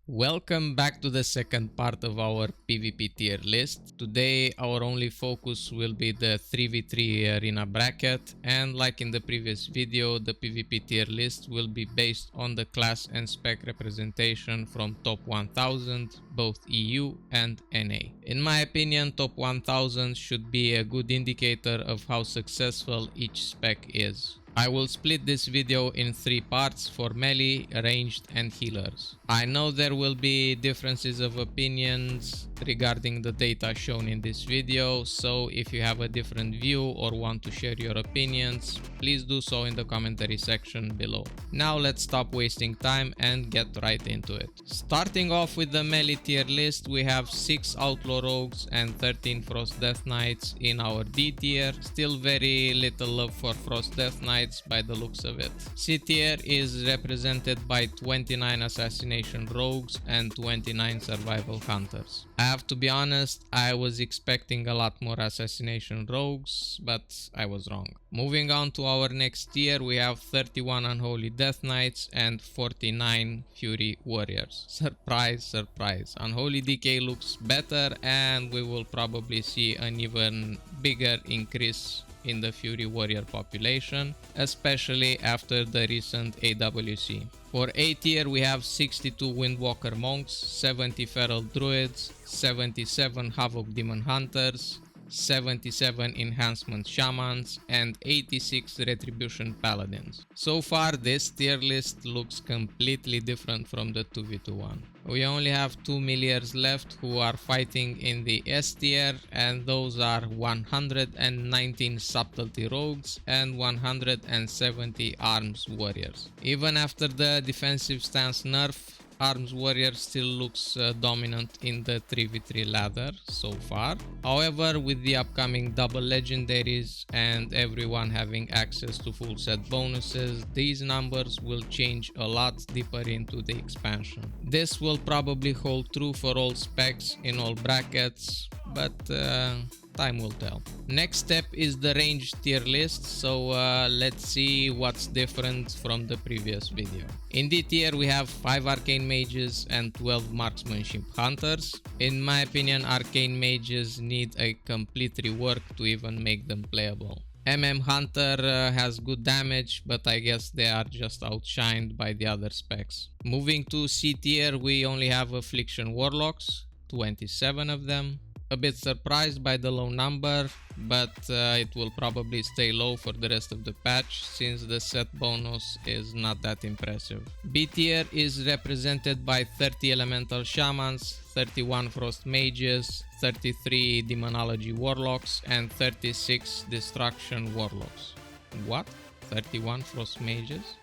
Welcome back to the second part of our PvP tier list. Today our only focus will be the 3v3 arena bracket, and like in the previous video, the PvP tier list will be based on the class and spec representation from top 1000, both EU and NA. In my opinion, top 1000 should be a good indicator of how successful each spec is. I will split this video in 3 parts for melee, ranged and healers. I know there will be differences of opinions regarding the data shown in this video, so if you have a different view or want to share your opinions, please do so in the commentary section below. Now let's stop wasting time and get right into it. Starting off with the melee tier list, we have 6 outlaw rogues and 13 frost death knights in our D tier. Still very little love for frost death knights by the looks of it. C tier is represented by 29 assassination rogues and 29 survival hunters. I have to be honest, I was expecting a lot more assassination rogues, but I was wrong. Moving on to our next tier, we have 31 unholy death knights and 49 fury warriors. Surprise, surprise. Unholy DK looks better and we will probably see an even bigger increase in the Fury Warrior population, especially after the recent AWC. For A tier we have 62 Windwalker monks, 70 feral druids, 77 Havoc demon hunters, 77 enhancement shamans and 86 retribution paladins. So far this tier list looks completely different from the 2v2 one. We only have 2 milliers left who are fighting in the S tier, and those are 119 subtlety rogues and 170 arms warriors. Even after the defensive stance nerf, Arms Warrior still looks dominant in the 3v3 ladder so far. However, with the upcoming double legendaries and everyone having access to full set bonuses, these numbers will change a lot deeper into the expansion. This will probably hold true for all specs in all brackets, but time will tell. Next step is the range tier list, so let's see what's different from the previous video. In D tier we have 5 arcane mages and 12 marksmanship hunters. In my opinion, arcane mages need a complete rework to even make them playable. Hunter has good damage, but I guess they are just outshined by the other specs. Moving to C tier, we only have affliction warlocks, 27 of them. A bit surprised by the low number, but it will probably stay low for the rest of the patch since the set bonus is not that impressive. B tier is represented by 30 elemental shamans, 31 frost mages, 33 demonology warlocks and 36 destruction warlocks. What? 31 frost mages?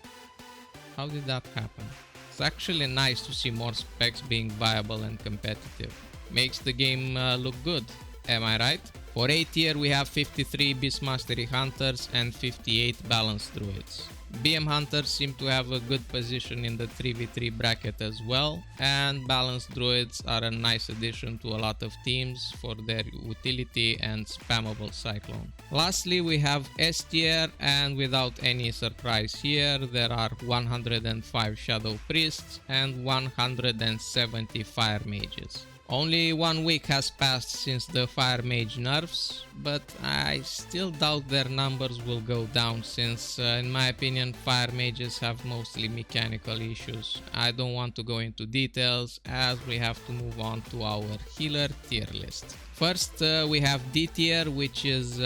How did that happen? It's actually nice to see more specs being viable and competitive. Makes the game look good, am I right? For A tier we have 53 Beast Mastery Hunters and 58 Balanced Druids. BM Hunters seem to have a good position in the 3v3 bracket as well, and Balanced Druids are a nice addition to a lot of teams for their utility and spammable Cyclone. Lastly we have S tier, and without any surprise here, there are 105 Shadow Priests and 170 Fire Mages. Only 1 week has passed since the Fire Mage nerfs, but I still doubt their numbers will go down since, in my opinion, Fire Mages have mostly mechanical issues. I don't want to go into details as we have to move on to our healer tier list. First we have D tier, which is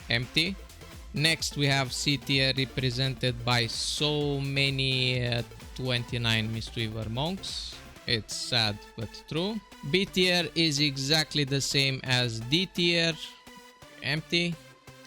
empty. Next we have C tier, represented by so many 29 Mistweaver monks. It's sad but true. B tier is exactly the same as D tier, empty.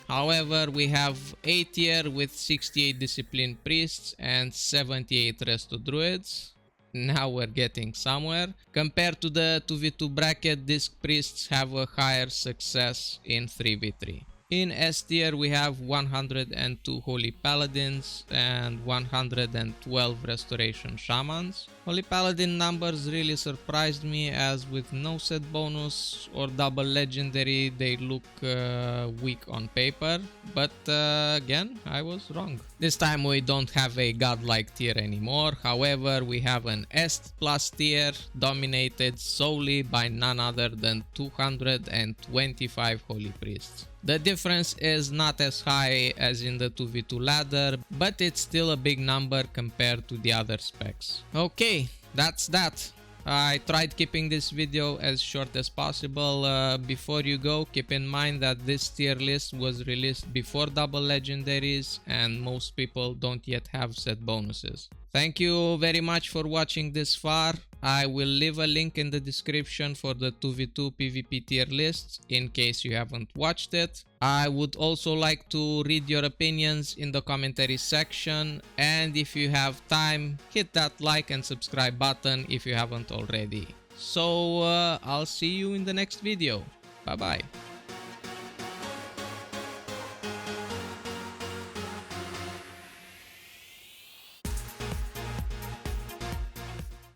However, we have A tier with 68 disciplined priests and 78 resto druids. Now we're getting somewhere. Compared to the 2v2 bracket, these priests have a higher success in 3v3. In S tier we have 102 Holy Paladins and 112 Restoration Shamans. Holy Paladin numbers really surprised me, as with no set bonus or double legendary they look weak on paper, but again I was wrong. This time we don't have a godlike tier anymore, however we have an S plus tier dominated solely by none other than 225 holy priests. The difference is not as high as in the 2v2 ladder, but it's still a big number compared to the other specs. Okay, that's that. I tried keeping this video as short as possible. Before you go, keep in mind that this tier list was released before double legendaries and most people don't yet have set bonuses. Thank you very much for watching this far. I will leave a link in the description for the 2v2 PvP tier list in case you haven't watched it. I would also like to read your opinions in the commentary section, and if you have time, hit that like and subscribe button if you haven't already. So I'll see you in the next video. Bye bye.